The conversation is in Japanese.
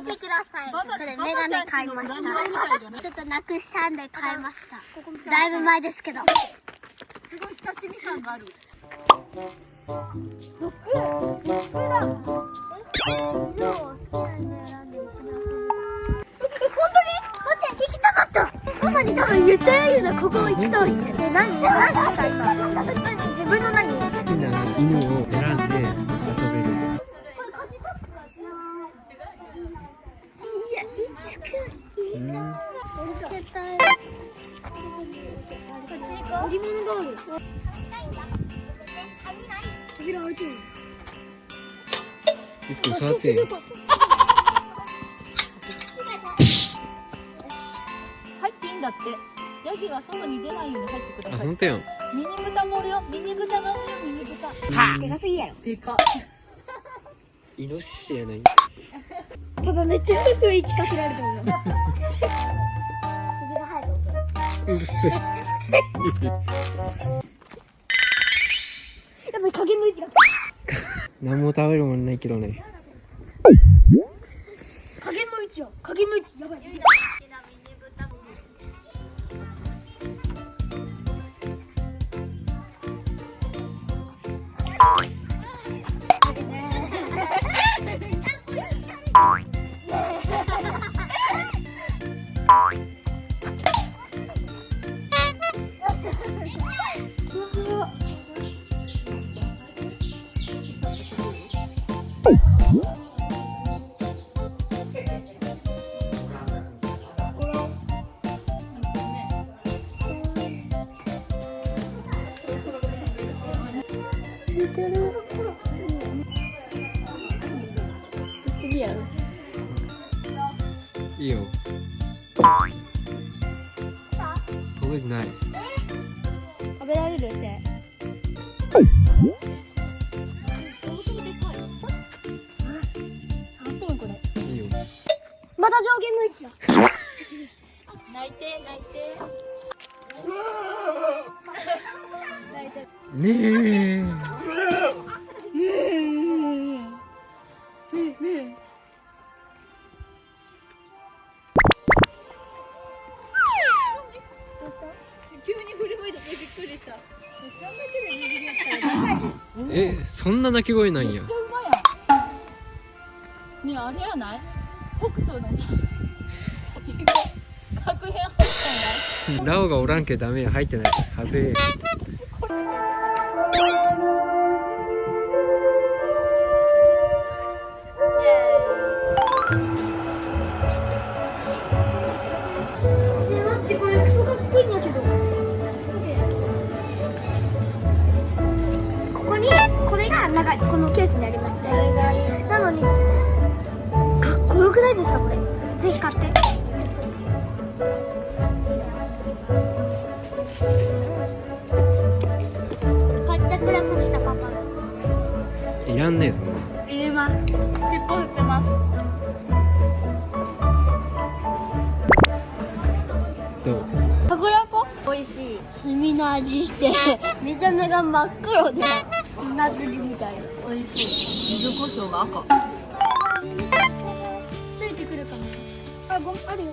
見てください。これメガネ買いました。ちょっとなくしたんで買いました。だいぶ前ですけど。すごい親しみ感がある。ママに多分言ってるよな、ここ行きたいって。何したいの？自分の何？好きな犬を選んで遊べる。いや、いつかいいな。絶対。乗り物がある。扉開いてる。いつも座ってよ。入っていいんだって。ヤギは外に出ないように入ってくだあ、さい。本当やん。ミニ豚もおるよ。ミニ豚がおるよ。ミニ豚。でかすぎやろ。でか。イノシシやない。パパめっちゃ雰囲気かけられてるよ。右が入る。うるせえ。やっぱり加減の位置が。何も食べるもんないけどね。加減の位置よ。加減の位置やばい。似てる。すぎやろ。いいよ。届いてない。食べられるって。いいよ。また上限の位置よ。泣いて泣いて。泣いて。ねえ。急に振り向いてびっくりした。3メートル握りやったらダサいよ。え、そんな鳴き声なんやめっち。ゃうまやん。ねえ、あれやない？北斗のさ、確変入ったんや。ラオがおらんけダメや。入ってない。はずい。待って、これクソかっこいいんやけど。ここにこれが長い、このケースにありますね。なのにかっこよくないですかこれ。ぜひ買って。買ってくれましたパパが。いらんねえ、そんな。入れます。尻尾振ってます。どう？たこ焼こ美味しい。炭の味して見た目が真っ黒で砂ずりみたいな。美味しい。柚子胡椒が赤。ついてくるかも。あ、あるよ。